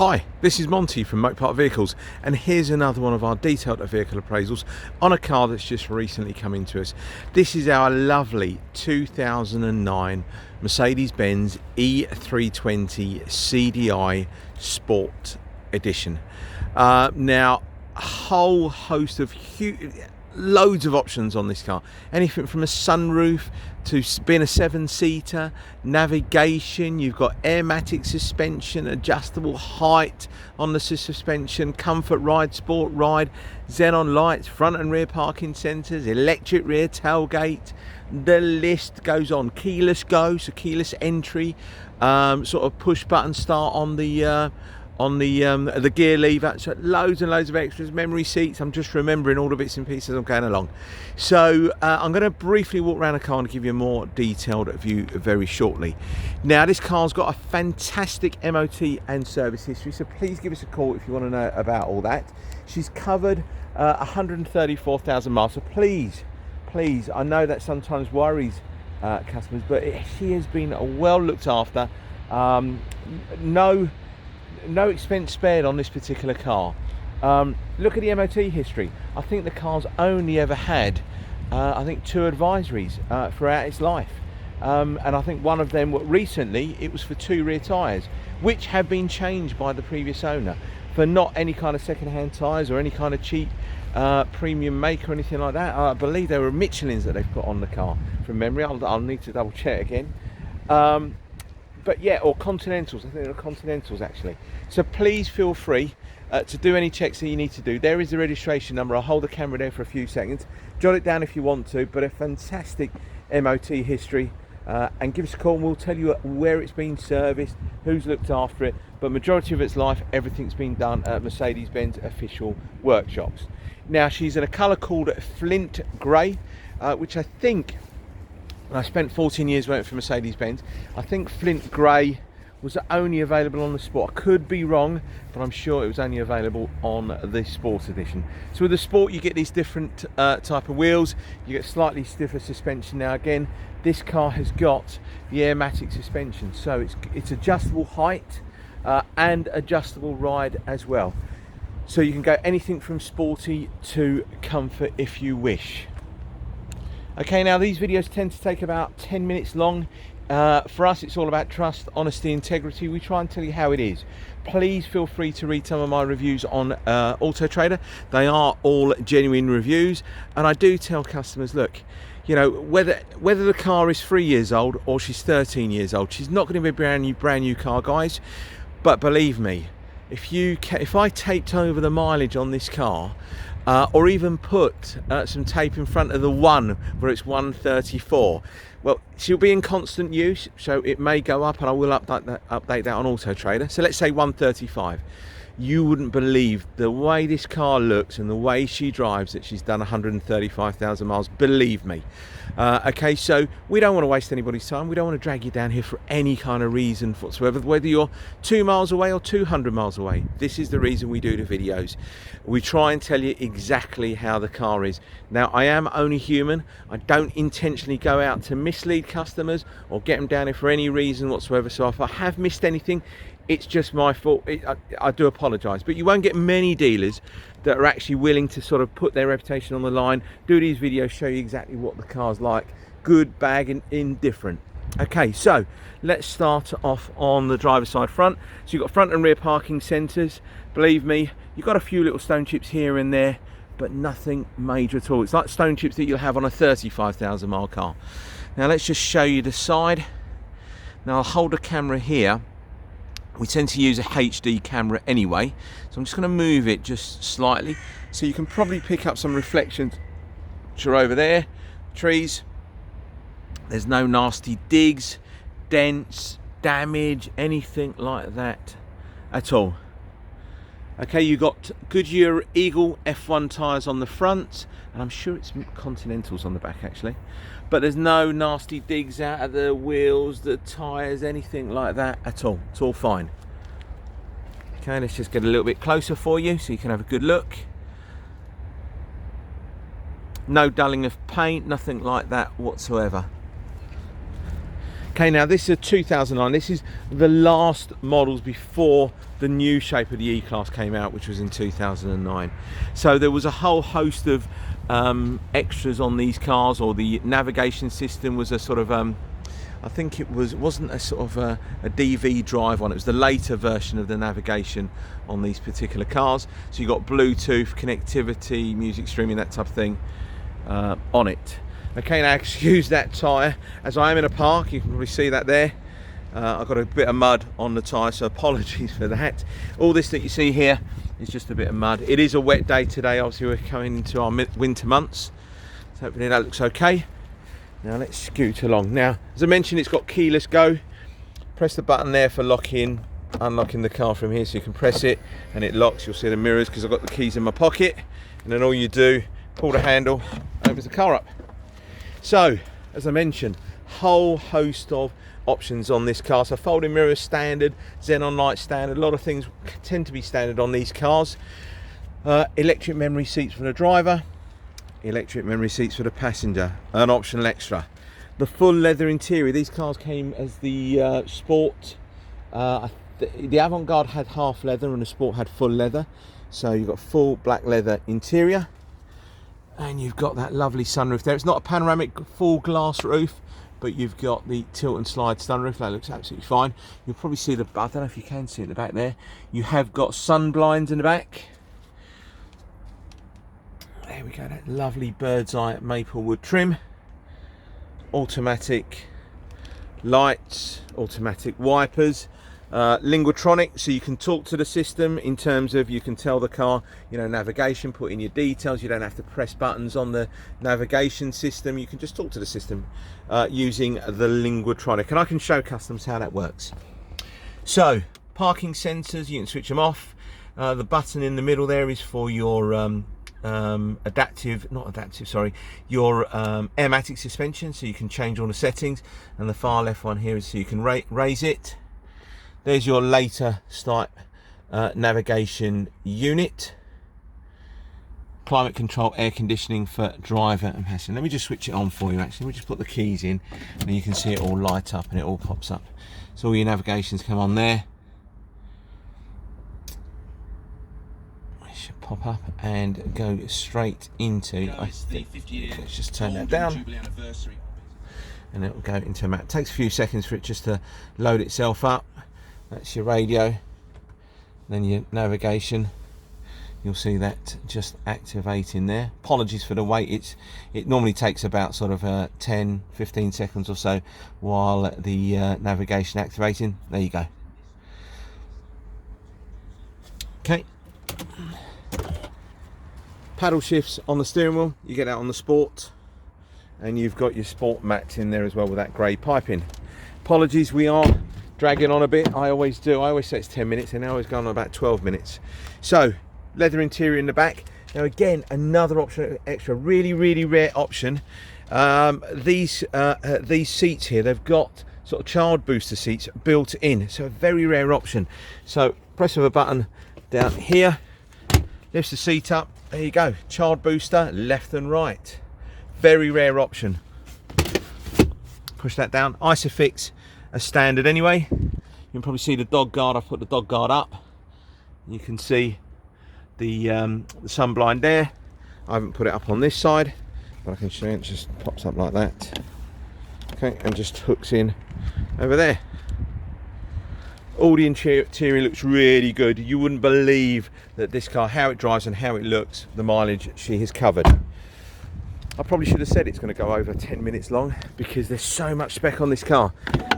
Hi, this is Monty from Mopar Vehicles, and here's another one of our detailed vehicle appraisals on a car that's just recently come into us. This is our lovely 2009 Mercedes-Benz E320CDI Sport Edition. Now, a whole host of loads of options on this car, anything from a sunroof to being a 7-seater, navigation, you've got airmatic suspension, adjustable height on the suspension, comfort ride, sport ride, xenon lights, front and rear parking sensors, electric rear tailgate, the list goes on. Keyless go, so keyless entry, sort of push button start on the gear lever, so loads and loads of extras, memory seats. I'm just remembering all the bits and pieces I'm going along. So I'm going to briefly walk around the car and give you a more detailed view very shortly. Now, this car's got a fantastic MOT and service history, so please give us a call if you want to know about all that. She's covered 134,000 miles, so please, I know that sometimes worries customers, but she has been well looked after. No expense spared on this particular car. Look at the MOT history. I think the car's only ever had I think 2 advisories throughout its life, and I think one of them recently, it was for 2 rear tyres, which have been changed by the previous owner for not any kind of second-hand tyres or any kind of cheap premium make or anything like that. I believe they were Michelins that they've put on the car from memory. I'll need to double check again. But yeah, or Continentals. I think they're Continentals actually. So please feel free to do any checks that you need to do. There is the registration number. I'll hold the camera there for a few seconds. Jot it down if you want to, but a fantastic MOT history. And give us a call and we'll tell you where it's been serviced, who's looked after it. But majority of its life, everything's been done at Mercedes-Benz official workshops. Now, she's in a colour called Flint Grey, which I think, I spent 14 years working for Mercedes-Benz. I think Flint Grey was only available on the Sport. I could be wrong, but I'm sure it was only available on the Sport Edition. So with the Sport, you get these different type of wheels. You get slightly stiffer suspension. Now again, this car has got the airmatic suspension, so it's adjustable height and adjustable ride as well. So you can go anything from sporty to comfort if you wish. Okay, now these videos tend to take about 10 minutes long. For us, it's all about trust, honesty, integrity. We try and tell you how it is. Please feel free to read some of my reviews on Auto Trader. They are all genuine reviews, and I do tell customers, look, you know, whether the car is 3 years old or she's 13 years old, she's not going to be a brand new car, guys. But believe me, if I taped over the mileage on this car, or even put some tape in front of the one where it's 134, well, she'll be in constant use, so it may go up, and I will update that on Auto Trader. So let's say 135. You wouldn't believe the way this car looks and the way she drives that she's done 135,000 miles, believe me. Okay, so we don't want to waste anybody's time. We don't want to drag you down here for any kind of reason whatsoever, whether you're 2 miles away or 200 miles away. This is the reason we do the videos. We try and tell you exactly how the car is. Now, I am only human. I don't intentionally go out to mislead customers or get them down here for any reason whatsoever. So if I have missed anything, it's just my fault. I do apologise, but you won't get many dealers that are actually willing to sort of put their reputation on the line, do these videos, show you exactly what the car's like, good, bad and indifferent. Okay, so let's start off on the driver's side front. So you've got front and rear parking sensors. Believe me, you've got a few little stone chips here and there, but nothing major at all. It's like stone chips that you'll have on a 35,000 mile car. Now let's just show you the side. Now I'll hold the camera here. We tend to use a HD camera anyway, so I'm just going to move it just slightly so you can probably pick up some reflections which are over there. Trees, there's no nasty digs, dents, damage, anything like that at all. Okay, you got Goodyear Eagle F1 tyres on the front, and I'm sure it's Continentals on the back actually, but there's no nasty digs out of the wheels, the tyres, anything like that at all. It's all fine. Okay, let's just get a little bit closer for you so you can have a good look. No dulling of paint, nothing like that whatsoever. Okay, now this is a 2009. This is the last models before the new shape of the E-Class came out, which was in 2009. So there was a whole host of extras on these cars, or the navigation system was a sort of I think it wasn't a sort of a DV drive one. It was the later version of the navigation on these particular cars. So you got Bluetooth connectivity, music streaming, that type of thing on it. Okay, now excuse that tyre, as I am in a park, you can probably see that there. I've got a bit of mud on the tyre, so apologies for that. All this that you see here is just a bit of mud. It is a wet day today, obviously we're coming into our winter months, so hopefully that looks okay. Now let's scoot along. Now, as I mentioned, it's got keyless go. Press the button there for unlocking the car from here, so you can press it and it locks. You'll see the mirrors because I've got the keys in my pocket, and then all you do, pull the handle, opens the car up. So, as I mentioned, whole host of options on this car. So folding mirrors standard, xenon light standard, a lot of things tend to be standard on these cars. Electric memory seats for the driver, electric memory seats for the passenger, an optional extra. The full leather interior, these cars came as the Sport. The Avant-Garde had half leather and the Sport had full leather. So you've got full black leather interior. And you've got that lovely sunroof there. It's not a panoramic full glass roof, but you've got the tilt and slide sunroof. That looks absolutely fine. You'll probably see I don't know if you can see it in the back there. You have got sun blinds in the back. There we go, that lovely bird's eye maple wood trim. Automatic lights, automatic wipers. Linguatronic, so you can talk to the system in terms of, you can tell the car, navigation, put in your details. You don't have to press buttons on the navigation system. You can just talk to the system using the Linguatronic, and I can show customers how that works. So parking sensors, you can switch them off. The button in the middle there is for your your airmatic suspension, so you can change all the settings, and the far left one here is so you can raise it. There's your later start navigation unit. Climate control, air conditioning for driver and passenger. Let me just switch it on for you actually. We just put the keys in and you can see it all light up and it all pops up. So all your navigations come on there. It should pop up and go straight into, let's just turn that down. And it will go into a map. It takes a few seconds for it just to load itself up. That's your radio, then your navigation. You'll see that just activating there. Apologies for the wait. It normally takes about sort of 10-15 seconds or so while the navigation activating. There you go. Okay. Paddle shifts on the steering wheel. You get that on the Sport, and you've got your Sport mats in there as well with that grey piping. Apologies, we are dragging on a bit. I always do. I always say it's 10 minutes, and now it's gone on about 12 minutes. So leather interior in the back. Now again, another option extra, really rare option. These seats here, they've got sort of child booster seats built in, so a very rare option. So press of a button down here, lifts the seat up. There you go, child booster left and right. Very rare option. Push that down. Isofix, a standard anyway. You can probably see the dog guard. I've put the dog guard up. You can see the sun blind there. I haven't put it up on this side, but I can show you. It just pops up like that. Okay, and just hooks in over there. All the interior looks really good. You wouldn't believe that this car, how it drives and how it looks, the mileage she has covered. I probably should have said it's going to go over 10 minutes long because there's so much spec on this car.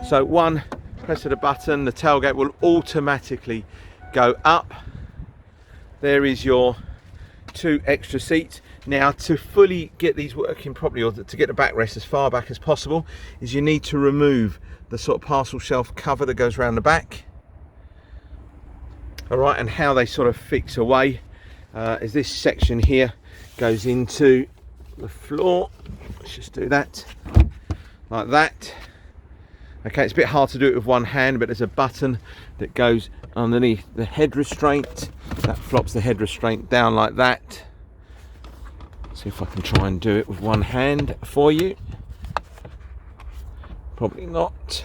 So one press of the button, the tailgate will automatically go up. There is your 2 extra seats. Now to fully get these working properly, or to get the backrest as far back as possible, is you need to remove the sort of parcel shelf cover that goes around the back. All right, and how they sort of fix away is this section here goes into the floor. Let's just do that like that. Okay, it's a bit hard to do it with one hand, but there's a button that goes underneath the head restraint that flops the head restraint down like that. See if I can try and do it with one hand for you. Probably not.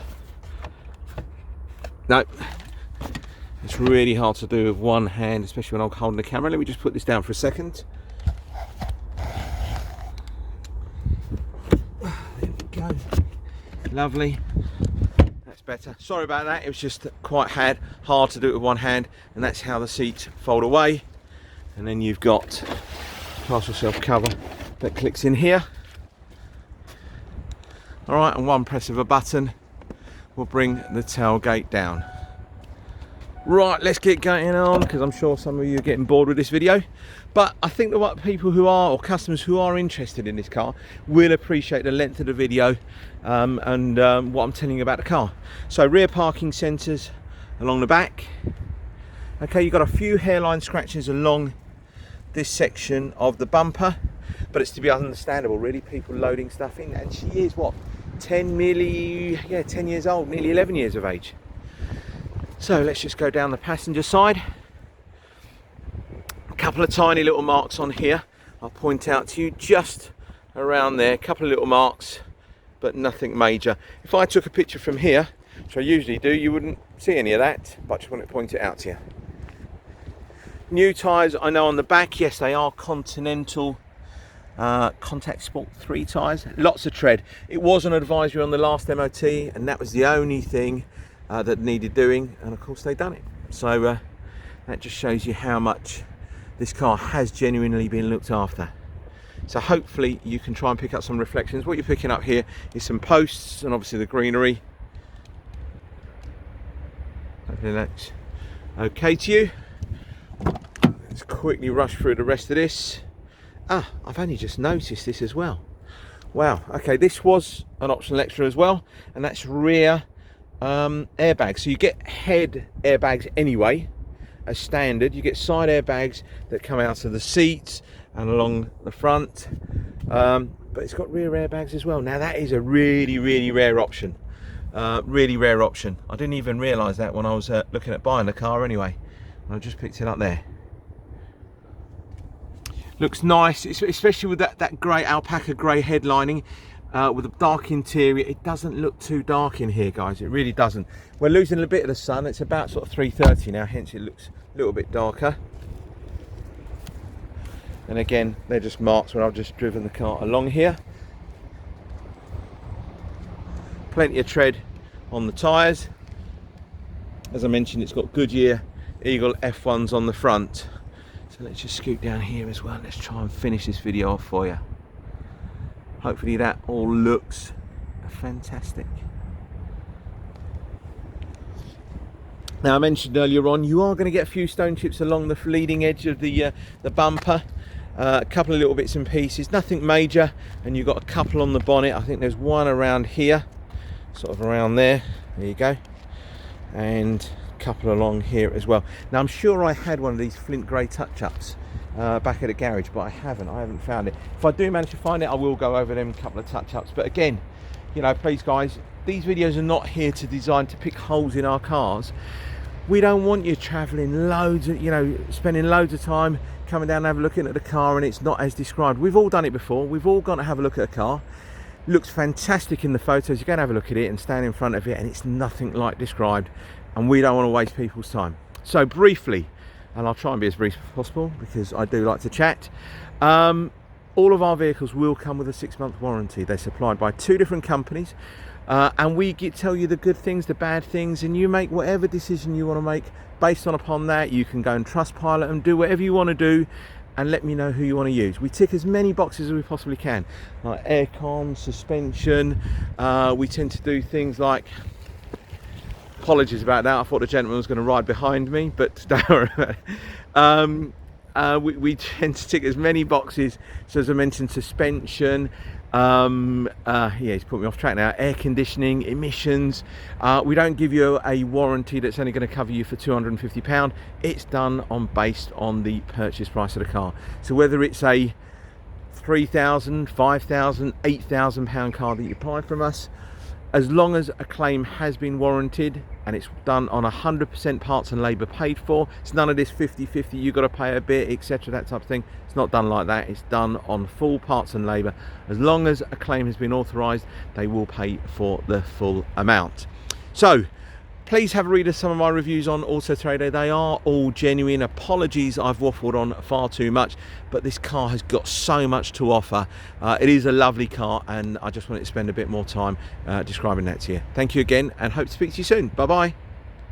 No. It's really hard to do with one hand, especially when I'm holding the camera. Let me just put this down for a second. There we go. Lovely. That's better. Sorry about that. It was just quite hard to do it with one hand, and that's how the seats fold away. And then you've got parcel self cover that clicks in here. All right, and one press of a button will bring the tailgate down. Right, let's get going on, because I'm sure some of you are getting bored with this video. But I think that what people who are, or customers who are interested in this car, will appreciate the length of the video and what I'm telling you about the car. So rear parking sensors along the back. Okay, you've got a few hairline scratches along this section of the bumper, but it's to be understandable, really, people loading stuff in. And she is, what, 10 years old, nearly 11 years of age. So let's just go down the passenger side. A couple of tiny little marks on here. I'll point out to you just around there. A couple of little marks, but nothing major. If I took a picture from here, which I usually do, you wouldn't see any of that, but I just want to point it out to you. New tyres, I know on the back, yes, they are Continental Contact Sport 3 tyres. Lots of tread. It was an advisory on the last MOT, and that was the only thing that needed doing, and of course they've done it. So that just shows you how much this car has genuinely been looked after. So hopefully you can try and pick up some reflections. What you're picking up here is some posts and obviously the greenery. Hopefully that's okay to you. Let's quickly rush through the rest of this. I've only just noticed this as well. Wow, okay, this was an optional extra as well, and that's rear airbags. So you get head airbags anyway as standard. You get side airbags that come out of the seats and along the front, but it's got rear airbags as well. Now that is a really rare option. Really rare option. I didn't even realize that when I was looking at buying the car anyway. I just picked it up there. Looks nice, especially with that grey alpaca grey headlining. With a dark interior, it doesn't look too dark in here, guys. It really doesn't. We're losing a bit of the sun. It's about sort of 3:30 now, hence it looks a little bit darker. And again, they're just marks where I've just driven the car along here. Plenty of tread on the tyres. As I mentioned, it's got Goodyear Eagle F1s on the front. So let's just scoot down here as well. Let's try and finish this video off for you. Hopefully that all looks fantastic. Now, I mentioned earlier on, you are going to get a few stone chips along the leading edge of the bumper. A couple of little bits and pieces, nothing major. And you've got a couple on the bonnet. I think there's one around here, sort of around there. There you go. And a couple along here as well. Now, I'm sure I had one of these flint grey touch-ups back at the garage, but I haven't found it. If I do manage to find it, I will go over them couple of touch-ups. But again, you know, please guys, these videos are not here to design to pick holes in our cars. We don't want you traveling loads of, you know, spending loads of time coming down and have a look at the car and it's not as described. We've all done it before. We've all gone to have a look at a car. Looks fantastic in the photos. You go and have a look at it and stand in front of it and it's nothing like described, and we don't want to waste people's time. So briefly, and I'll try and be as brief as possible because I do like to chat. All of our vehicles will come with a 6-month warranty. They're supplied by 2 different companies, and we tell you the good things, the bad things, and you make whatever decision you want to make based upon that. You can go and Trustpilot and do whatever you want to do, and let me know who you want to use. We tick as many boxes as we possibly can, like aircon, suspension. We tend to do things like, apologies about that, I thought the gentleman was going to ride behind me, but don't worry about it. We tend to tick as many boxes. So as I mentioned, suspension, yeah, he's put me off track now, air conditioning, emissions. We don't give you a warranty that's only going to cover you for £250. It's done based on the purchase price of the car. So whether it's a £3,000, £5,000, £8,000 car that you buy from us, as long as a claim has been warranted and it's done on 100% parts and labour paid for. It's none of this 50-50, you've got to pay a bit, etc., that type of thing. It's not done like that. It's done on full parts and labour. As long as a claim has been authorised, they will pay for the full amount. So please have a read of some of my reviews on Auto Trader. They are all genuine. Apologies, I've waffled on far too much, but this car has got so much to offer. It is a lovely car, and I just wanted to spend a bit more time describing that to you. Thank you again, and hope to speak to you soon. Bye bye.